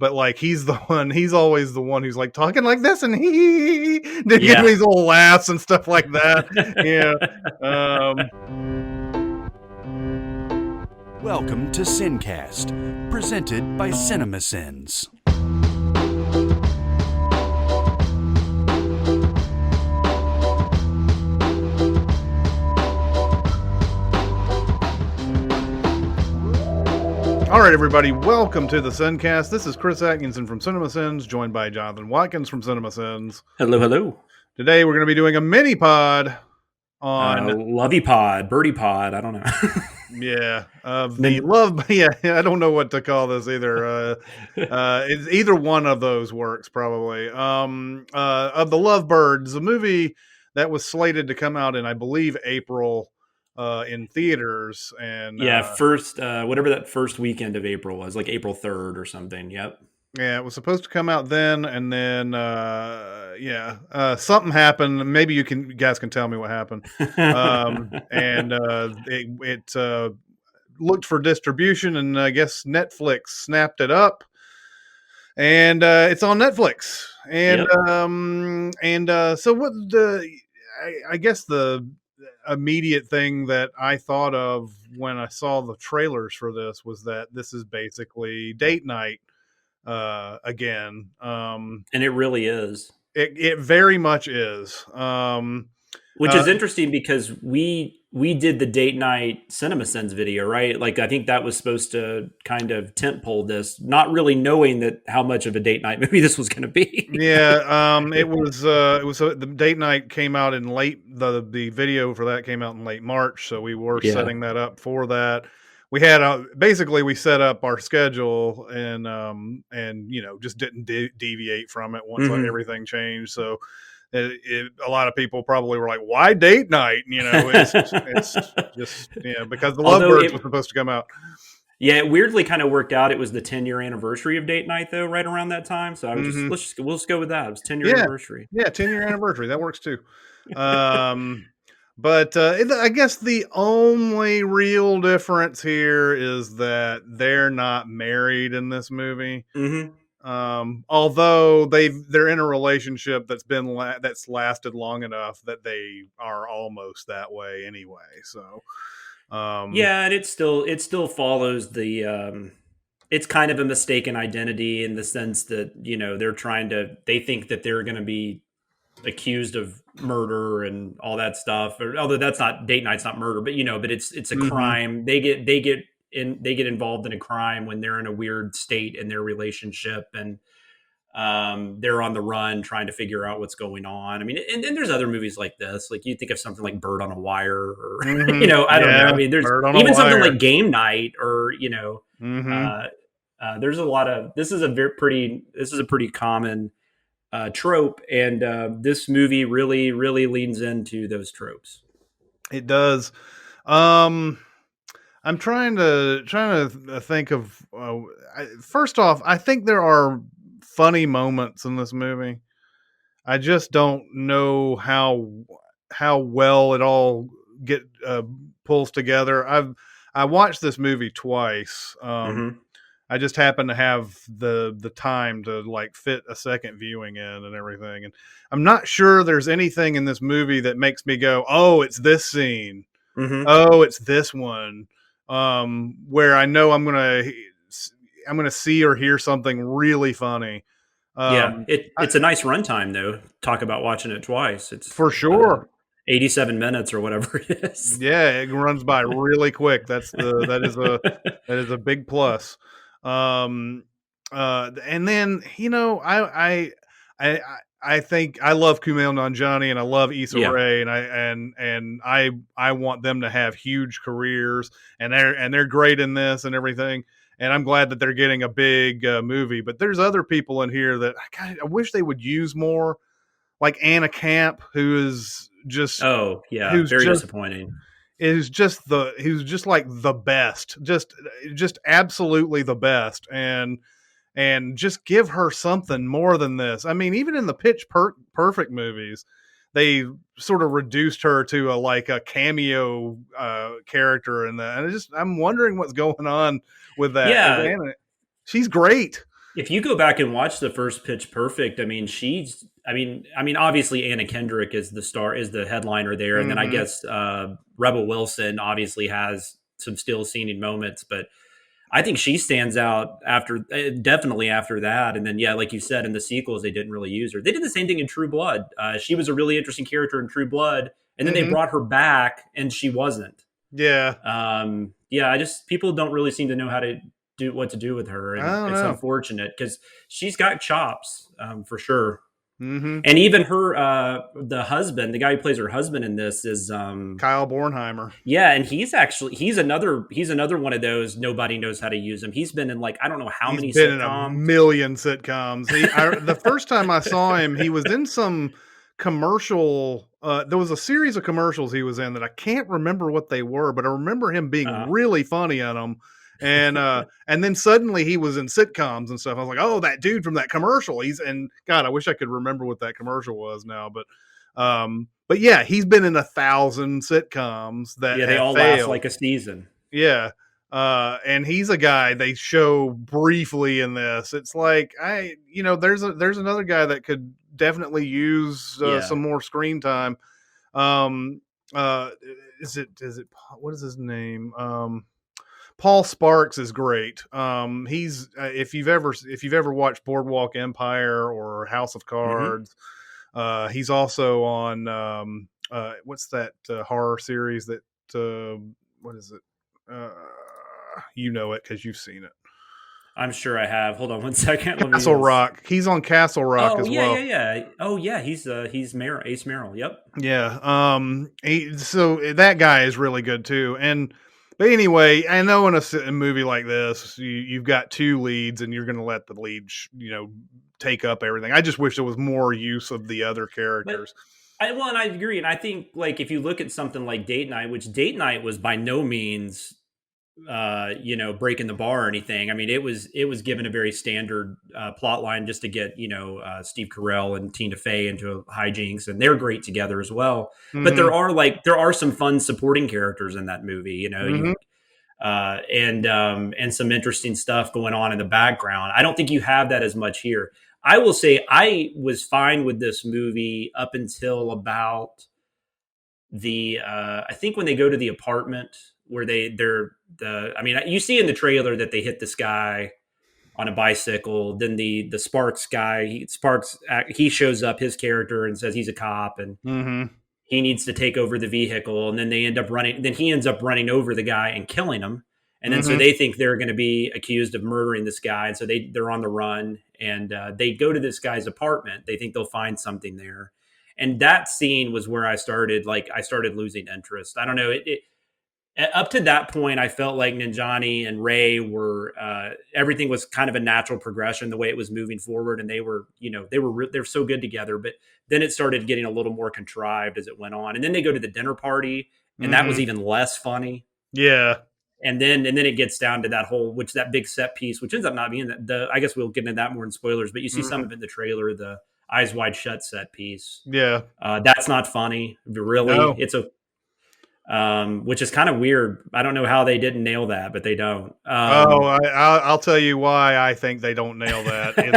but like he's always the one who's like talking like this, and he give these little laughs and stuff like that. Welcome to SinCast, presented by Cinemasins. All right, everybody, welcome to the SinCast. This is Chris Atkinson from Cinemasins, joined by Jonathan Watkins from Cinemasins. Hello, hello. Today, we're going to be doing a mini-pod on... Lovey Pod, Birdie Pod, I don't know. I don't know what to call this either. It's either one of those works, probably. Of the Lovebirds, a movie that was slated to come out in, I believe, April... in theaters, and first whatever that first weekend of April was, like April 3rd or something. Yep. Yeah, it was supposed to come out then, and then something happened. Maybe you guys can tell me what happened. It looked for distribution, and I guess Netflix snapped it up, and it's on Netflix. And so what I guess the immediate thing that I thought of when I saw the trailers for this was that this is basically date night again. And it really is. It very much is. Which is interesting because we did the date night Cinemasins video, right? Like I think that was supposed to kind of tentpole this, not really knowing that how much of a date night movie this was going to be. It was the date night came out in the video for that came out in late March, so we were setting that up for that. We had basically we set up our schedule and just didn't deviate from it once everything changed. So a lot of people probably were like, "Why date night?" It's just because the Lovebirds was supposed to come out. Yeah, it weirdly kind of worked out. It was the 10-year anniversay of date night, though, right around that time. So I was we'll just go with that. It was 10-year anniversary. Yeah, 10-year anniversary. That works too. But I guess the only real difference here is that they're not married in this movie. Although they're in a relationship that's lasted long enough that they are almost that way anyway. So, and it still follows the. It's kind of a mistaken identity in the sense that they think that they're going to be accused of murder and all that stuff. Although that's not date night's not murder, but it's a crime. They get involved in a crime when they're in a weird state in their relationship, and they're on the run trying to figure out what's going on. I mean, and there's other movies like this. Like you think of something like Bird on a Wire, or I don't know. I mean, there's even something like Game Night, or there's a lot of. This is a pretty common trope, and this movie really, really leans into those tropes. It does. I'm trying to think of. First off, I think there are funny moments in this movie. I just don't know how well it all pulls together. I watched this movie twice. I just happened to have the time to like fit a second viewing in and everything, and I'm not sure there's anything in this movie that makes me go, "Oh, it's this scene." Oh, it's this one. Where I know I'm gonna see or hear something really funny. It's a nice runtime though. Talk about watching it twice. It's for sure 87 minutes or whatever it is. Yeah, it runs by really quick. That is a big plus. And then I think I love Kumail Nanjiani and I love Issa Rae, and I want them to have huge careers, and they're great in this and everything. And I'm glad that they're getting a big movie. But there's other people in here that I wish they would use more, like Anna Camp, who is just disappointing. Who's just like the best, just absolutely the best, and just give her something more than this. I mean, even in the Pitch Perfect movies, they sort of reduced her to a cameo character in that. And I'm wondering what's going on with that. Yeah. She's great. If you go back and watch the first Pitch Perfect, I mean, obviously Anna Kendrick is the star, is the headliner there, and then I Mm-hmm. guess Rebel Wilson obviously has some still scening moments, but I think she stands out after, definitely after that. And then, yeah, like you said, in the sequels, they didn't really use her. They did the same thing in True Blood. She was a really interesting character in True Blood, and then they Mm-hmm. brought her back, and she wasn't. Yeah. Yeah, I just people don't really seem to know how to do what to do with her, I and don't it's know. unfortunate because she's got chops for sure. Mm-hmm. And even her, the husband, the guy who plays her husband in this is, Kyle Bornheimer. yeah, and he's another one of those nobody knows how to use him. He's been in like I don't know how He's many been in a sitcoms. million sitcoms. The first time I saw him, he was in some commercial. There was a series of commercials he was in that I can't remember what they were, but I remember him being Uh, really funny in them. And then suddenly he was in sitcoms and stuff. I was like, oh, that dude from that commercial. And God, I wish I could remember what that commercial was now. But yeah, he's been in 1,000 sitcoms that yeah, they have all last failed. like a season. Yeah. And he's a guy they show briefly in this. It's like there's another guy that could definitely use Yeah. some more screen time. Um, uh, is it what is his name? Paul Sparks is great. He's if you've ever watched Boardwalk Empire or House of Hmm. Cards, he's also on what's that horror series that what is it? Uh, you know it because you've seen it. I'm sure I have. Hold on one second. Let me. Castle Rock. He's on Castle Rock Oh as yeah, yeah, well. yeah. Oh yeah, he's Ace Merrill. Yep. Yeah. So that guy is really good too. But anyway, I know in a movie like this, you've got two leads, and you're going to let the lead, take up everything. I just wish there was more use of the other But characters. and I agree, and I think like if you look at something like Date Night, which Date Night was by no means breaking the bar or anything. I mean, it was given a very standard plot line just to get Steve Carell and Tina Fey into hijinks, and they're great together as well. But Mm-hmm. there are some fun supporting characters in that movie. You Mm-hmm. and some interesting stuff going on in the background. I don't think you have that as much here. I will say I was fine with this movie up until about the I think when they go to the apartment where you see in the trailer that they hit this guy on a bicycle. Then the Sparks guy, he shows up, his character, and says he's a cop and Mm-hmm. he needs to take over the vehicle. And then he ends up running over the guy and killing him. And then so Mm-hmm. they think they're going to be accused of murdering this guy, and so they're on the run, and they go to this guy's apartment. They think they'll find something there, and that scene was where I started losing interest. I don't know. Up to that point, I felt like Nanjiani and Ray were everything was kind of a natural progression the way it was moving forward, and they're so good together. But then it started getting a little more contrived as it went on, and then they go to the dinner party, and that was Mm-hmm. even less funny. Yeah. And then it gets down to that big set piece, which ends up not being the. I guess we'll get into that more in spoilers, but you see some Mm-hmm. of it in the trailer, the eyes wide shut set piece. Yeah. That's not funny, really. No. It's a which is kind of weird. I don't know how they didn't nail that, but they don't. Oh, I'll tell you why I think they don't nail that in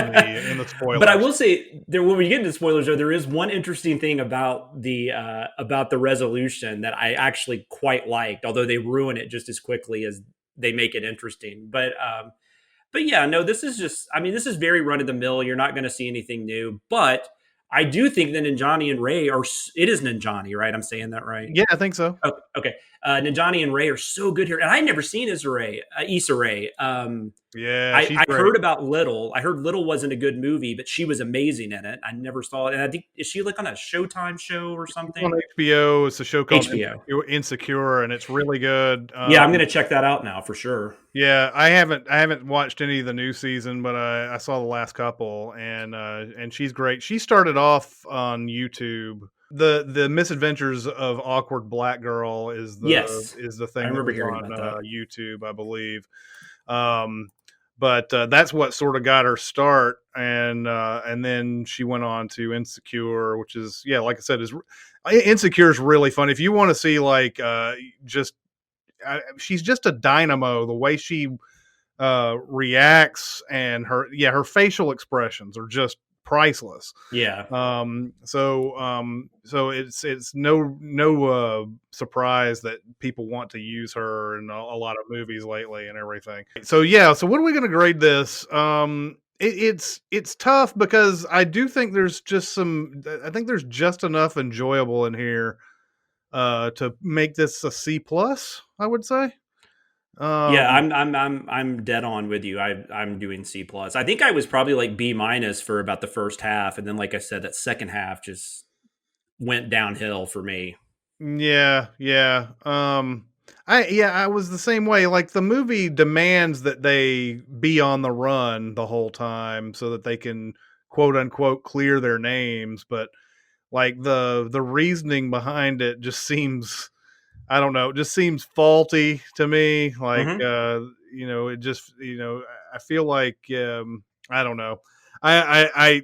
the But I spoilers. will say there when we get into spoilers, there is one interesting thing about the resolution that I actually quite liked, although they ruin it just as quickly as they make it interesting. But yeah, no, this is just. I mean, this is very run of the mill. You're not going to see anything new, but I do think that Ninjani and Ray are. It is Ninjani, right? I'm saying that right. Yeah, I think so. Oh, okay. Nanjiani and Ray are so good here, and I'd never seen Issa Rae. Yeah, I, she's I great. heard about Little. I heard Little wasn't a good movie, but she was amazing in it. I never saw it, and I think is she like on a Showtime show or She's on something? HBO. It's a show called HBO. Insecure, and it's really good. Yeah, I'm gonna check that out now for sure. Yeah, I haven't watched any of the new season, but I saw the last couple, and she's great. She started off on YouTube. The Misadventures of Awkward Black Girl Yes, is the I thing that remember was hearing on about that. YouTube, I believe. Um, but that's what sort of got her start, and then she went on to Insecure, which is, yeah, like I said, Insecure is really fun. If you want to see like just she's just a dynamo. The way she reacts, and her facial expressions are just priceless. Yeah. So it's no surprise that people want to use her in a lot of movies lately and everything. So yeah, so what are we going to grade this? It's tough because I do think there's just enough enjoyable in here to make this a C plus, I would say. Yeah, I'm dead on with you. I'm doing C plus. I think I was probably like B minus for about the first half, and then like I said, that second half just went downhill for me. Yeah, yeah. I was the same way. Like the movie demands that they be on the run the whole time so that they can quote unquote clear their names, but like the reasoning behind it just seems, I don't know, it just seems faulty to me. Like Mm-hmm. it just, I feel like I don't know. I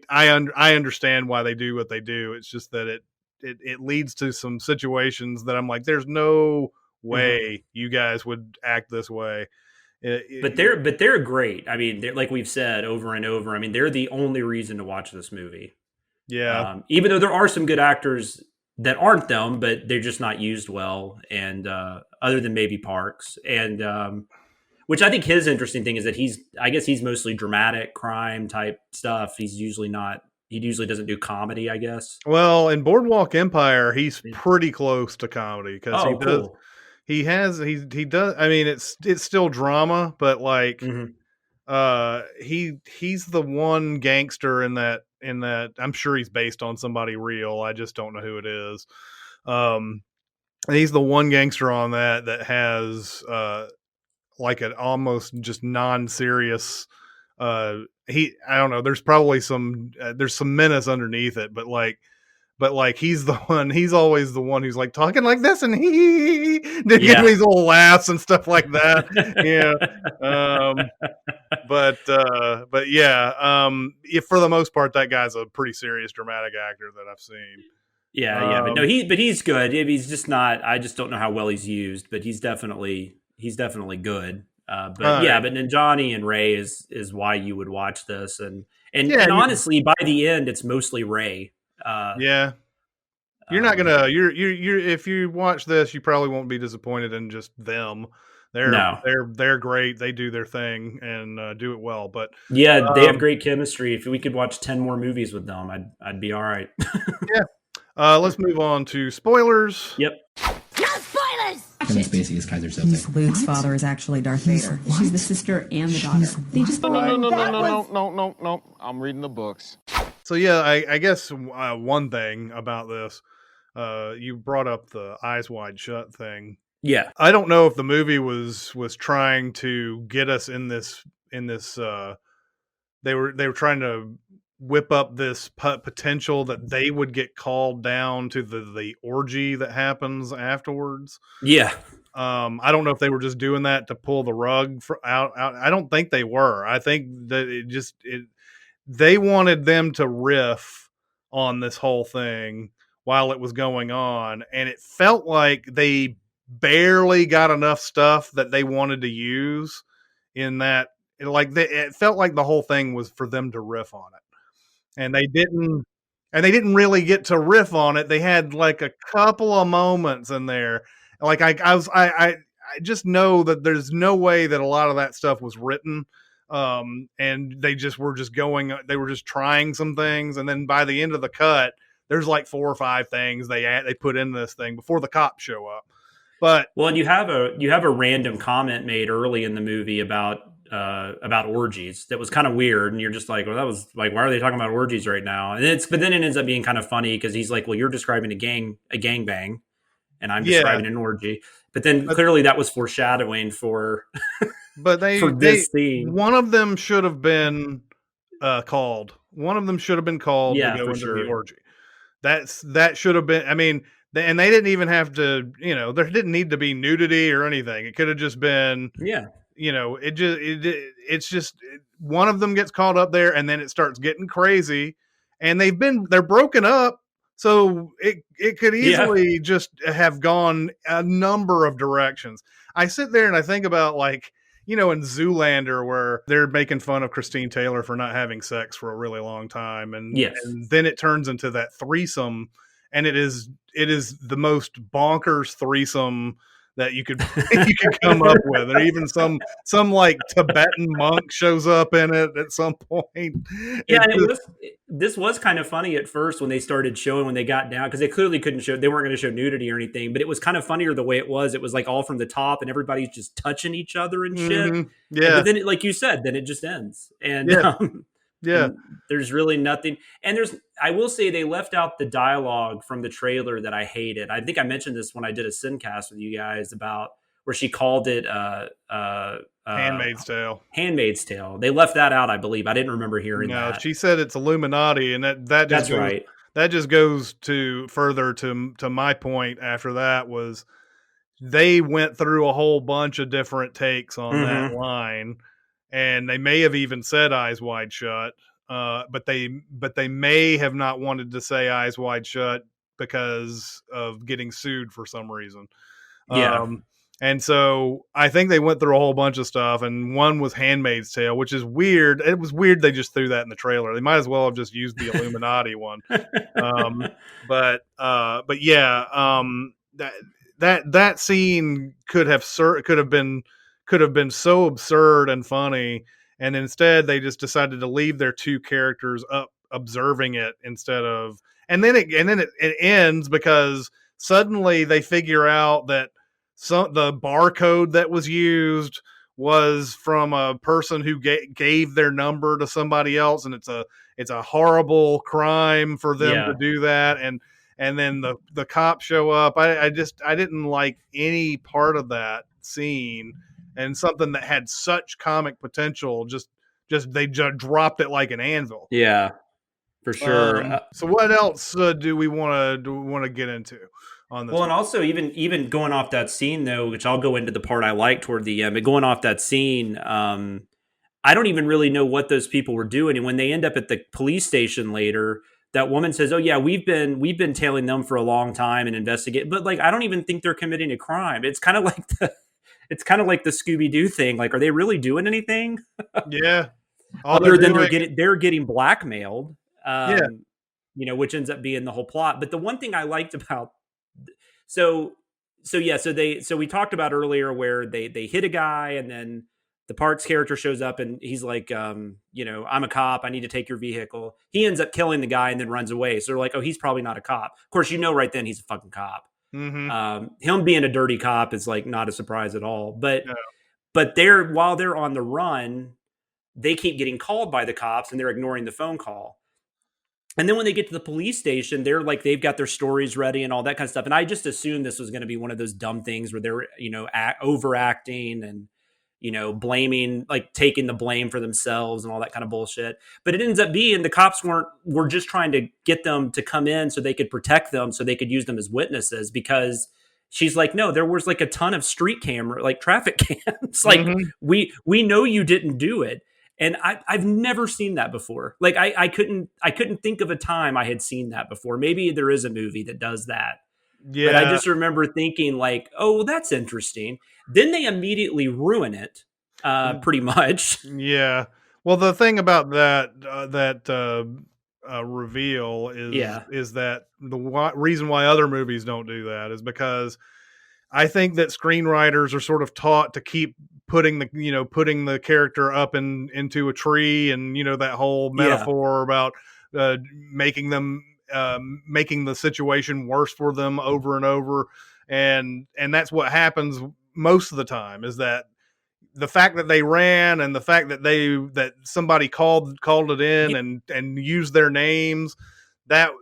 understand why they do what they do. It's just that it leads to some situations that I'm like, there's no Mm-hmm. way you guys would act this way. But they're great. I mean, they're, like we've said over and over. I mean, they're the only reason to watch this movie. Yeah. Even though there are some good actors that aren't them, but they're just not used well. And other than maybe Parks, and which I think his interesting thing is that I guess he's mostly dramatic crime type stuff. He's usually not. He usually doesn't do comedy, I guess. Well, in Boardwalk Empire, he's pretty close to comedy because Oh, cool. he does. I mean, it's still drama, but like Mm-hmm. he's the one gangster in that I'm sure he's based on somebody real. I just don't know who it is. He's the one gangster on that has like an almost just non-serious I don't know, there's probably there's some menace underneath it, but he's the one, he's always the one who's like talking like this and he getting these little laughs and stuff like that. Yeah. But yeah, if for the most part that guy's a pretty serious dramatic actor that I've seen. Yeah, but no, he's good. He's just not. I just don't know how well he's used, but he's definitely good. But yeah, Right. but Nanjiani and Ray is why you would watch this, and Yeah, honestly, by the end, it's mostly Ray. Uh, yeah. You're not um, gonna you're if you watch this, you probably won't be disappointed in just them. They're no, they're great. They do their thing and do it well. But yeah, they have um, great chemistry. If we could watch 10 more movies with them, I'd be all right. yeah, let's move on to spoilers. Yep. No spoilers! Kevin Spacey is Kaiser Soze. He's Luke's father is actually Darth Vader. She's the sister and the daughter. They just No. I'm reading the books. So yeah, I guess one thing about this, you brought up the Eyes Wide Shut thing. Yeah. I don't know if the movie was trying to get us in this they were trying to whip up this potential that they would get called down to the orgy that happens afterwards. Yeah. I don't know if they were just doing that to pull the rug out. I don't think they were. I think that they wanted them to riff on this whole thing while it was going on, and it felt like they barely got enough stuff that they wanted to use in that. It felt like the whole thing was for them to riff on it, and they didn't really get to riff on it. They had like a couple of moments in there. Like I just know that there's no way that a lot of that stuff was written. And they were just trying some things. And then by the end of the cut, there's like 4 or 5 things they put in this thing before the cops show up. But Well, and you have a random comment made early in the movie about orgies that was kind of weird, and you're just like, well, that was like, why are they talking about orgies right now? But then it ends up being kind of funny because he's like, well, you're describing a gangbang, and I'm yeah, describing an orgy. But then clearly that was foreshadowing for but for this scene. one of them should have been called. One of them should have been called to Yeah, go for into the sure. orgy. That should have been. I mean, and they didn't even have to. There didn't need to be nudity or anything. It could have just been. Yeah. It's just one of them gets caught up there, and then it starts getting crazy, and they're broken up. So it could easily just have gone a number of directions. I sit there and I think about, like, in Zoolander where they're making fun of Christine Taylor for not having sex for a really long time, and Yes. then it turns into that threesome, and it is the most bonkers threesome that you could come up with, and even some like Tibetan monk shows up in it at some point. Yeah, and this was kind of funny at first when they started showing, when they got down, because they clearly couldn't show, they weren't going to show nudity or anything, but it was kind of funnier the way it was. It was like all from the top, and everybody's just touching each other and shit. Yeah, but then, like you said, then it just ends, and yeah. and there's really nothing. And I will say they left out the dialogue from the trailer that I hated. I think I mentioned this when I did a SinCast with you guys about where she called it Handmaid's Tale. Handmaid's Tale. They left that out, I believe. I didn't remember hearing that. She said it's Illuminati, and that's right. That just goes to further to my point after that was they went through a whole bunch of different takes on that line, and they may have even said Eyes Wide Shut, but they may have not wanted to say Eyes Wide Shut because of getting sued for some reason. Yeah. And so I think they went through a whole bunch of stuff, and one was Handmaid's Tale, which is weird. It was weird they just threw that in the trailer. They might as well have just used the Illuminati one. But yeah, that scene could have been so absurd and funny, and instead they just decided to leave their two characters up observing it instead of, and then it ends because suddenly they figure out that the barcode that was used was from a person who gave their number to somebody else, and it's a horrible crime for them to do that, and then the cops show up. I didn't like any part of that scene, and something that had such comic potential just they dropped it like an anvil. Yeah, for sure. So what else do we want to get into on this? Well, and also even going off that scene though, which I'll go into the part I like toward the end, but going off that scene, I don't even really know what those people were doing. And when they end up at the police station later, that woman says, "Oh yeah, we've been tailing them for a long time and investigate." But like, I don't even think they're committing a crime. It's kind of like the Scooby-Doo thing. Like, are they really doing anything? Yeah. Other than they're getting blackmailed. Which ends up being the whole plot. But the one thing I liked about so we talked about earlier where they hit a guy, and then the Parks character shows up and he's like, I'm a cop. I need to take your vehicle. He ends up killing the guy and then runs away. So they're like, oh, he's probably not a cop. Of course, right then he's a fucking cop. Him being a dirty cop is like not a surprise at all. But while they're on the run, they keep getting called by the cops and they're ignoring the phone call. And then when they get to the police station, they're like, they've got their stories ready and all that kind of stuff. And I just assumed this was going to be one of those dumb things where they're, overacting and, blaming, like taking the blame for themselves and all that kind of bullshit. But it ends up being the cops were just trying to get them to come in so they could protect them, so they could use them as witnesses, because she's like, no, there was like a ton of street camera, like traffic cams. Like we know you didn't do it. And I've never seen that before. Like I couldn't think of a time I had seen that before. Maybe there is a movie that does that. Yeah. But I just remember thinking like, oh, well, that's interesting. Then they immediately ruin it, pretty much. Yeah. Well, the thing about that reveal is that the reason why other movies don't do that is because I think that screenwriters are sort of taught to keep putting the character up into a tree, and that whole metaphor about making the situation worse for them over and over, and that's what happens most of the time, is that the fact that they ran and the fact that somebody called it in and used their names, that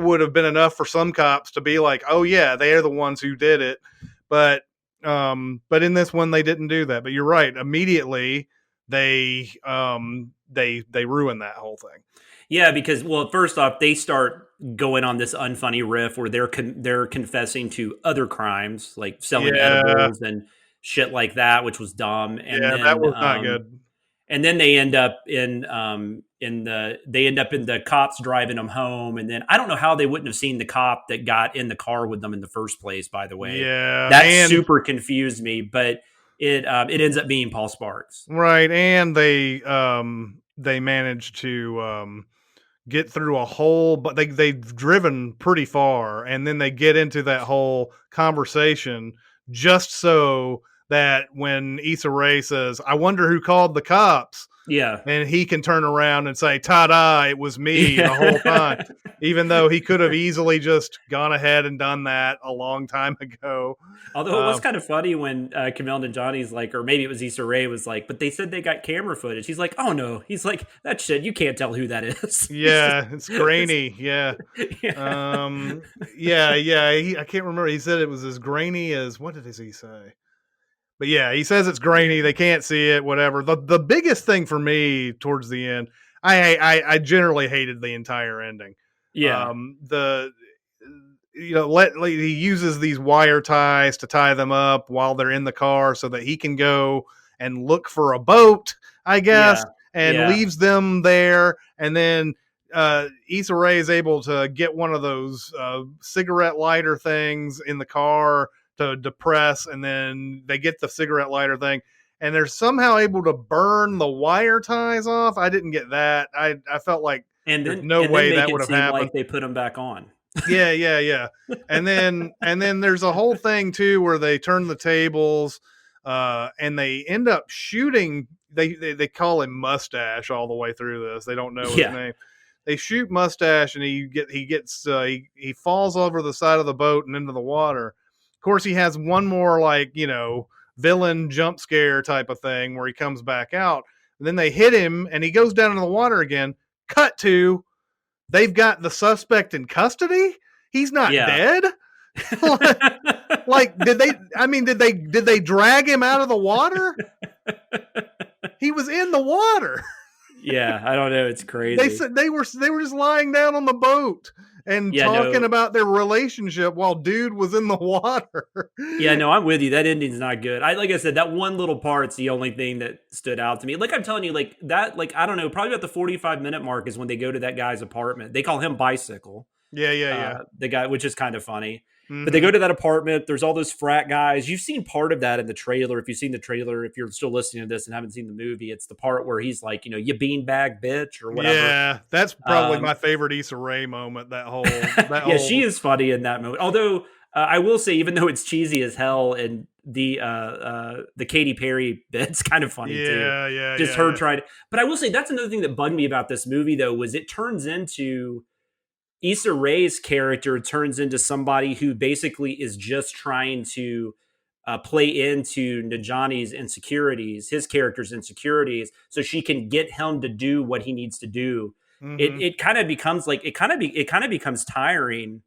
would have been enough for some cops to be like, oh yeah, they're the ones who did it. But in this one, they didn't do that. But you're right. Immediately, they ruin that whole thing. Yeah, because first off, they start going on this unfunny riff where they're confessing to other crimes like selling edibles and shit like that, which was dumb. And then, that was not good. And then they end up in the cops driving them home. And then I don't know how they wouldn't have seen the cop that got in the car with them in the first place, by the way. Yeah. That super confused me. But it ends up being Paul Sparks. Right, and they managed to get through a whole, but they've driven pretty far, and then they get into that whole conversation just so that when Issa Rae says, "I wonder who called the cops," Yeah. and he can turn around and say, "Ta-da! It was me the whole time," even though he could have easily just gone ahead and done that a long time ago. Although it was kind of funny when Kumail Nanjiani's like, or maybe it was Issa Rae was like, but they said they got camera footage. He's like, oh no. He's like, that shit, you can't tell who that is. Yeah, it's grainy. Yeah. Yeah. I can't remember. He said it was as grainy as, what did he say? But yeah, he says it's grainy. They can't see it, whatever. The biggest thing for me towards the end, I generally hated the entire ending. Yeah. He uses these wire ties to tie them up while they're in the car so that he can go and look for a boat, I guess, and leaves them there. And then Issa Rae is able to get one of those cigarette lighter things in the car to depress, and then they get the cigarette lighter thing, and they're somehow able to burn the wire ties off. I didn't get that. I felt like there's no way that would have happened. Like they put them back on. Yeah. And then there's a whole thing too where they turn the tables, and they end up shooting. They call him Mustache all the way through this. They don't know his name. They shoot Mustache, and he falls over the side of the boat and into the water. Of course, he has one more villain jump scare type of thing where he comes back out. And then they hit him, and he goes down into the water again. Cut to, they've got the suspect in custody. He's not dead. Did they drag him out of the water? He was in the water. Yeah, I don't know. It's crazy. They said they were just lying down on the boat and talking about their relationship while dude was in the water. Yeah, no, I'm with you. That ending's not good. Like I said, that one little part's the only thing that stood out to me. Like I'm telling you, I don't know, probably about the 45-minute mark is when they go to that guy's apartment. They call him Bicycle. Yeah. The guy, which is kind of funny. Mm-hmm. But they go to that apartment. There's all those frat guys. You've seen part of that in the trailer. If you've seen the trailer, if you're still listening to this and haven't seen the movie, it's the part where he's like, you beanbag bitch or whatever. Yeah, that's probably my favorite Issa Rae moment. That whole she is funny in that moment. Although I will say, even though it's cheesy as hell, and the Katy Perry bit's kind of funny too. Yeah. Just her trying. But I will say that's another thing that bugged me about this movie though, was it turns into Issa Rae's character turns into somebody who basically is just trying to play into Nanjiani's insecurities, his character's insecurities, so she can get him to do what he needs to do. Mm-hmm. It kind of becomes becomes tiring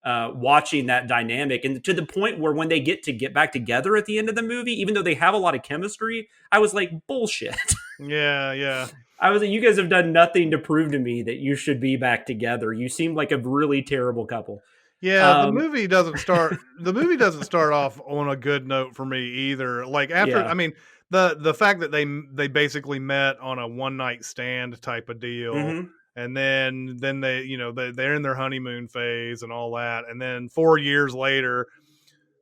watching that dynamic, and to the point where when they get back together at the end of the movie, even though they have a lot of chemistry, I was like, bullshit. Yeah. I was like, you guys have done nothing to prove to me that you should be back together. You seem like a really terrible couple. Yeah, the movie doesn't start. The movie doesn't start off on a good note for me either. Like I mean, the fact that they basically met on a one night stand type of deal, mm-hmm. and then they they're in their honeymoon phase and all that, and then 4 years later,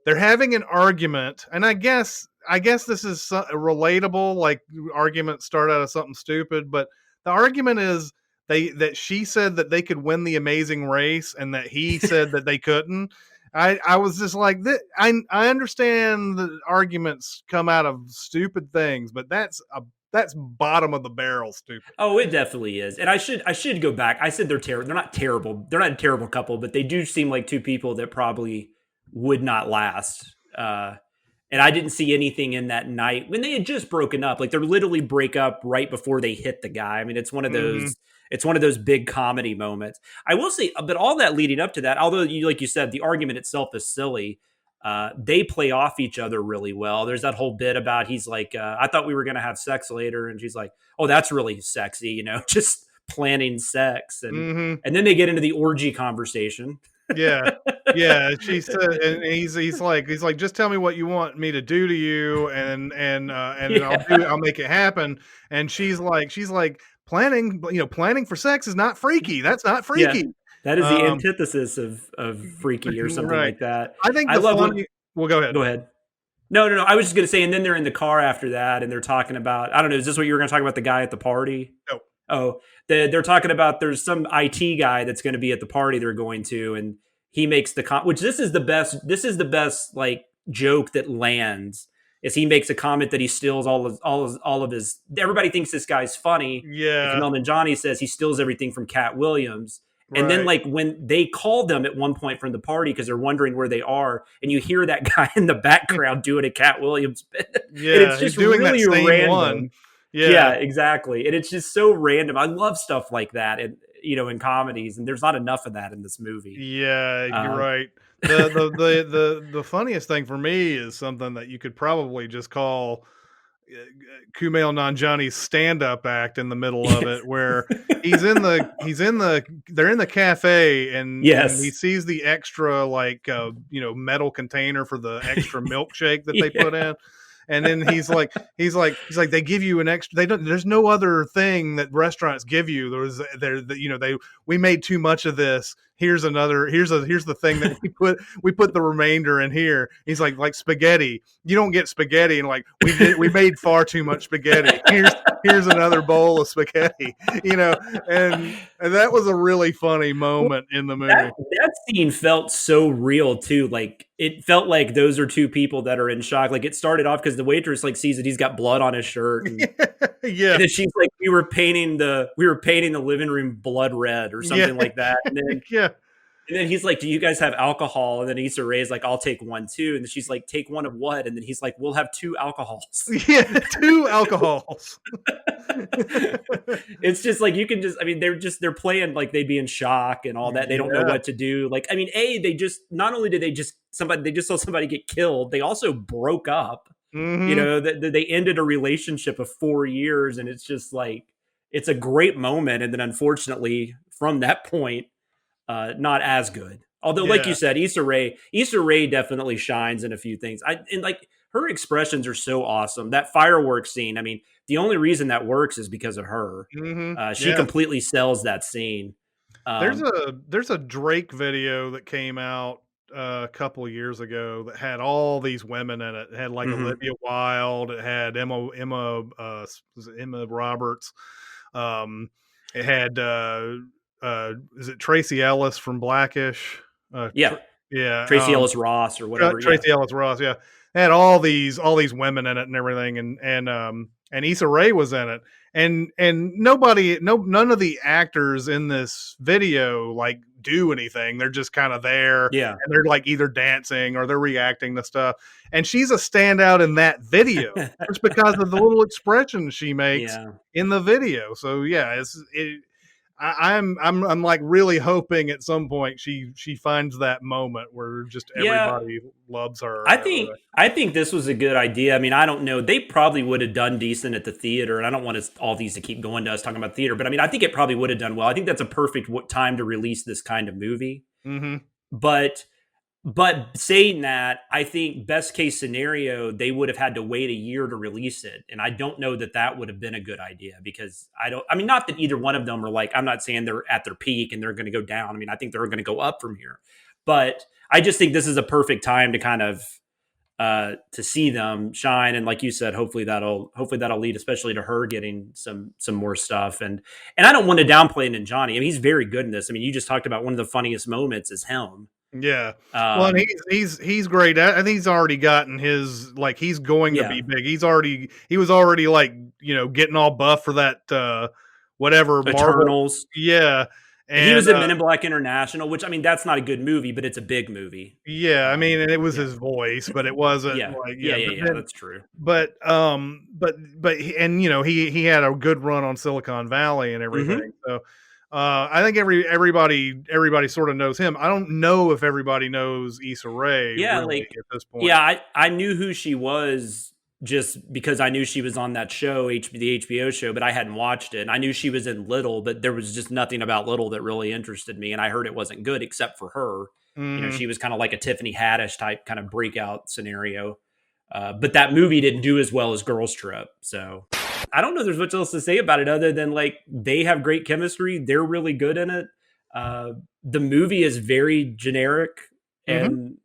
they're having an argument, and I guess this is relatable. Like arguments start out of something stupid, but the argument is that she said that they could win the Amazing Race, and that he said that they couldn't. I was just like, I understand the arguments come out of stupid things, but that's bottom of the barrel stupid. Oh, it definitely is. And I should go back. I said they're not terrible. They're not a terrible couple, but they do seem like two people that probably would not last. And I didn't see anything in that night when they had just broken up. Like, they're literally break up right before they hit the guy. I mean, it's one of those. Mm-hmm. It's one of those big comedy moments. I will say, but all that leading up to that, although like you said, the argument itself is silly. They play off each other really well. There's that whole bit about he's like, I thought we were going to have sex later, and she's like, oh, that's really sexy, just planning sex, and mm-hmm. and then they get into the orgy conversation. Yeah. She said, and he's like, just tell me what you want me to do to you, and I'll make it happen. And she's like, planning for sex is not freaky. That's not freaky. Yeah, that is the antithesis of freaky or something right. like that. I think well, go ahead. Go ahead. No. I was just going to say, and then they're in the car after that, and they're talking about, I don't know, is this what you were going to talk about, the guy at the party? No. Oh, they're talking about there's some IT guy that's going to be at the party they're going to, and he makes the which this is the best like joke that lands, is he makes a comment that he steals all of his, everybody thinks this guy's funny. Yeah. And Kumail Nanjiani says he steals everything from Cat Williams. And Right. then, like, when they call them at one point from the party because they're wondering where they are, and you hear that guy in the background doing a Cat Williams bit. Yeah, and it's just he's doing really that same random. one. Yeah, exactly. And it's just so random. I love stuff like that, and in comedies, and there's not enough of that in this movie. Yeah, you're right. The funniest thing for me is something that you could probably just call Kumail Nanjiani's stand-up act in the middle of it, where they're in the cafe, and he sees the extra metal container for the extra milkshake that they put in. And then he's like, they give you an extra. There's no other thing that restaurants give you. We made too much of this. Here's the thing that we put the remainder in here. He's like spaghetti. You don't get spaghetti, and like we made far too much spaghetti. Here's another bowl of spaghetti. And that was a really funny moment in the movie. That scene felt so real too. Like, it felt like those are two people that are in shock. Like, it started off because the waitress sees that he's got blood on his shirt. And, yeah. And then she's like, we were painting the living room blood red or something like that. And then And then he's like, do you guys have alcohol? And then Issa Rae's like, I'll take one too. And then she's like, take one of what? And then he's like, we'll have 2 alcohols. Yeah, 2 alcohols. It's just like, they're playing like they'd be in shock and all that. They don't know what to do. Like, they just saw somebody get killed. They also broke up. Mm-hmm. They ended a relationship of 4 years. And it's just like, it's a great moment. And then unfortunately from that point, not as good. Although, like you said, Issa Rae definitely shines in a few things. Her expressions are so awesome. That fireworks scene. The only reason that works is because of her. Mm-hmm. She completely sells that scene. There's a Drake video that came out a couple of years ago that had all these women in it. It had Olivia Wilde. It had Emma Roberts. It had. Is it Tracy Ellis from Blackish? Tracy Ellis Ross or whatever. Tracy Ellis Ross, yeah. It had all these women in it and everything, and Issa Rae was in it, and none of the actors in this video do anything. They're just kind of there, and they're either dancing or they're reacting to stuff. And she's a standout in that video just because of the little expressions she makes in the video. So I'm really hoping at some point she finds that moment where just everybody loves her. I think this was a good idea. I don't know. They probably would have done decent at the theater, and I don't want all these to keep going to us talking about theater, but I think it probably would have done well. I think that's a perfect time to release this kind of movie. Mm-hmm. But saying that, I think best case scenario, they would have had to wait a year to release it. And I don't know that would have been a good idea, because not that either one of them are I'm not saying they're at their peak and they're going to go down. I think they're going to go up from here, but I just think this is a perfect time to kind of, to see them shine. And like you said, hopefully that'll lead, especially to her getting some more stuff. And I don't want to downplay Nanjiani. He's very good in this. You just talked about one of the funniest moments is him. Yeah. Well, and he's great. I think he's already gotten his, he's going to be big. He was already getting all buff for that, whatever. Eternals. Yeah. And he was in Men in Black International, which, that's not a good movie, but it's a big movie. Yeah. And it was his voice, but it wasn't that's true. But he had a good run on Silicon Valley and everything. Mm-hmm. So, I think everybody sort of knows him. I don't know if everybody knows Issa Rae. Yeah, really, at this point. Yeah, I knew who she was just because I knew she was on that show, the HBO show, but I hadn't watched it. And I knew she was in Little, but there was just nothing about Little that really interested me. And I heard it wasn't good except for her. Mm-hmm. She was kind of like a Tiffany Haddish type kind of breakout scenario. But that movie didn't do as well as Girls Trip, so. I don't know there's much else to say about it other than they have great chemistry. They're really good in it. The movie is very generic, and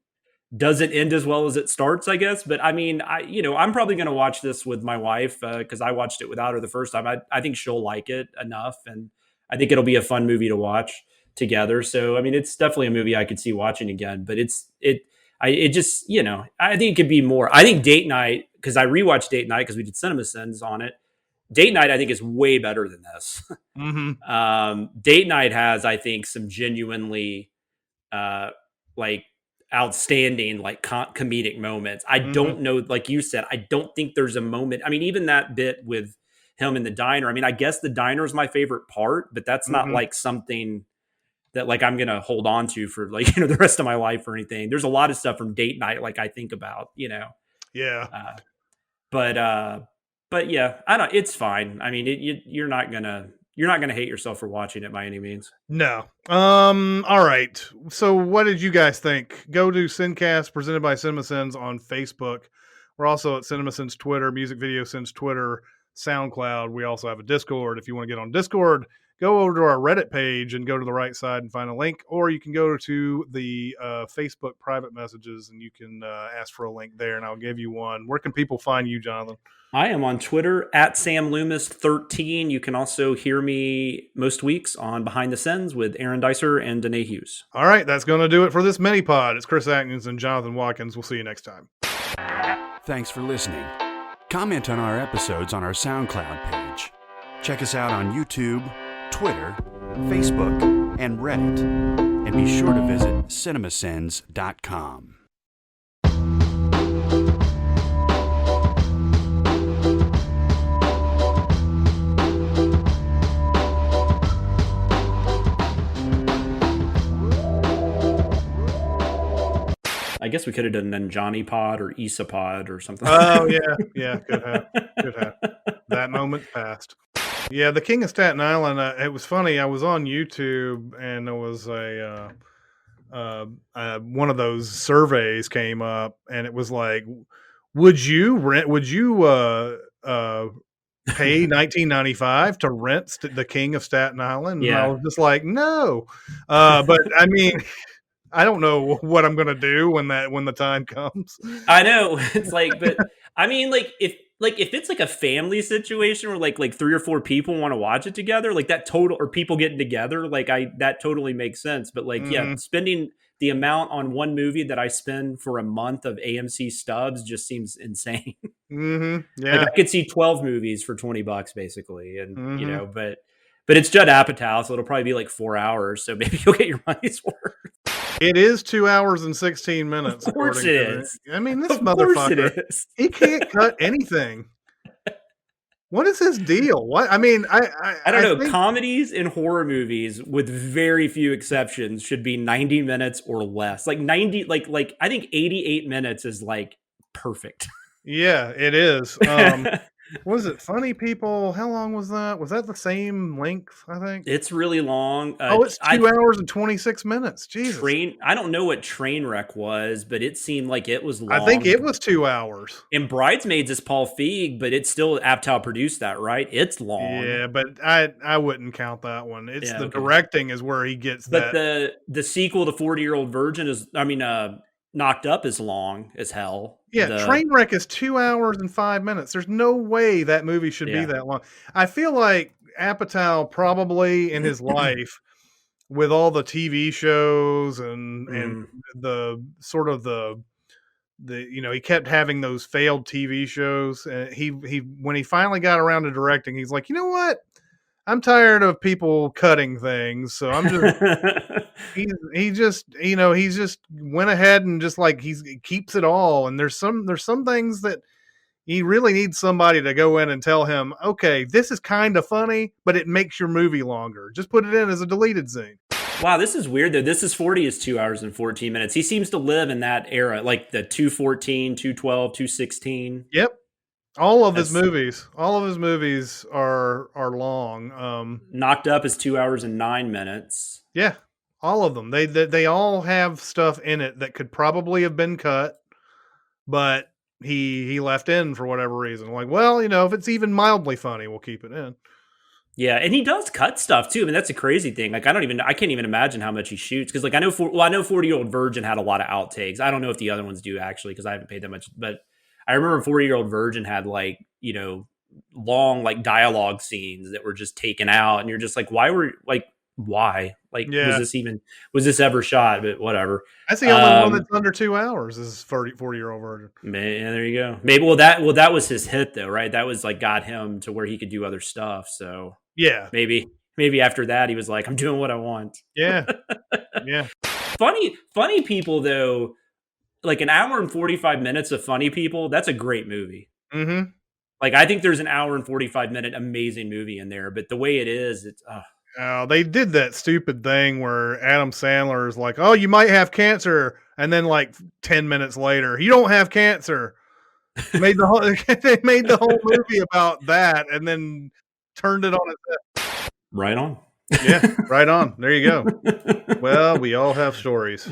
doesn't end as well as it starts, I guess. But I mean, I'm probably going to watch this with my wife because I watched it without her the first time. I think she'll like it enough, and I think it'll be a fun movie to watch together. So I mean, it's definitely a movie I could see watching again. But it just I think it could be more. I think Date Night, because I rewatched Date Night because we did Cinemasins on it. Date Night I think is way better than this. Date Night has, I think, some genuinely like outstanding like comedic moments. I don't know, like you said, I don't think there's a moment. I mean, even that bit with him in the diner. I mean, I guess the diner is my favorite part, but that's not like something that like I'm gonna hold on to for like the rest of my life or anything. There's a lot of stuff from Date Night like I think about, Yeah. But yeah, I don't. It's fine. I mean, you're not gonna hate yourself for watching it by any means. No. All right. So, what did you guys think? Go to SinCast presented by Cinemasins on Facebook. We're also at Cinemasins Twitter, Music Video Sins Twitter, SoundCloud. We also have a Discord. If you want to get on Discord, go over to our Reddit page and go to the right side and find a link, or you can go to the Facebook private messages and you can ask for a link there, and I'll give you one. Where can people find you, Jonathan? I am on Twitter at SamLoomis13. You can also hear me most weeks on Behind the Scenes with Aaron Dicer and Danae Hughes. All right, that's going to do it for this mini-pod. It's Chris Atkins and Jonathan Watkins. We'll see you next time. Thanks for listening. Comment on our episodes on our SoundCloud page. Check us out on YouTube, Twitter, Facebook, and Reddit. And be sure to visit cinemasins.com. I guess we could have done Nanjiani pod or Issa pod or something. Oh, yeah, could have. That moment passed. Yeah, the King of Staten Island. It was funny. I was on YouTube and there was one of those surveys came up, and it was like, would you pay $19.95 to rent the King of Staten Island? And I was just like, no. But I mean, I don't know what I'm gonna do when the time comes. I know, it's like, but I mean, if it's like a family situation where like 3 or 4 people want to watch it together, like that or people getting together, that totally makes sense. But spending the amount on one movie that I spend for a month of AMC stubs just seems insane. Yeah, I could see 12 movies for $20 basically, and but it's Judd Apatow, so it'll probably be like 4 hours. So maybe you'll get your money's worth. It is 2 hours and 16 minutes. Of course it is. I mean, this motherfucker, he can't cut anything. What is his deal? What? I mean, I don't know. Comedies and horror movies, with very few exceptions, should be 90 minutes or less. Like 90, like I think 88 minutes is like perfect. Yeah, it is. Was it Funny People? How long was that? Was that the same length? I think it's really long. It's 2 hours and 26 minutes. Jesus. I don't know what Trainwreck was, but it seemed like it was long. I think it was 2 hours. And Bridesmaids is Paul Feig, but it's still Apatow produced that, right? It's long. Yeah, but I wouldn't count that one. It's directing is where he gets that. But the sequel to 40-Year-Old Virgin is, Knocked Up is long as hell. Yeah, Trainwreck is 2 hours and 5 minutes. There's no way that movie should be that long. I feel like Apatow probably in his life, with all the TV shows and the sort of the he kept having those failed TV shows. And he when he finally got around to directing, he's like, you know what? I'm tired of people cutting things, so I'm just he just went ahead and just like he keeps it all. And there's some things that he really needs somebody to go in and tell him, okay, this is kind of funny, but it makes your movie longer. Just put it in as a deleted scene. Wow, this is weird though. This is 40 is 2 hours and 14 minutes. He seems to live in that era, like the 214, 212, 216. Yep. All of his movies are long. Knocked Up is 2 hours and 9 minutes. Yeah, all of them. They all have stuff in it that could probably have been cut, but he left in for whatever reason. Like, well, if it's even mildly funny, we'll keep it in. Yeah, and he does cut stuff too. I mean, that's a crazy thing. Like, I can't even imagine how much he shoots because, like, I know 40-Year-Old Virgin had a lot of outtakes. I don't know if the other ones do actually because I haven't paid that much. But I remember 40-Year-Old Virgin had like long like dialogue scenes that were just taken out, and you're just like, why? Like, Yeah. was this ever shot? But whatever. That's the only one that's under 2 hours. Is 40-Year-Old Virgin. Man, there you go. Maybe that was his hit though, right? That was like got him to where he could do other stuff. So yeah, maybe after that he was like, I'm doing what I want. Yeah, yeah. Funny people though, like an hour and 45 minutes of funny people. That's a great movie. Mm-hmm. Like I think there's an hour and 45-minute amazing movie in there, but the way it is, it's. They did that stupid thing where Adam Sandler is like, "Oh, you might have cancer," and then like 10 minutes later, "You don't have cancer." They made the whole movie about that, and then turned it on its head. Right on. Yeah, right on. There you go. Well, we all have stories.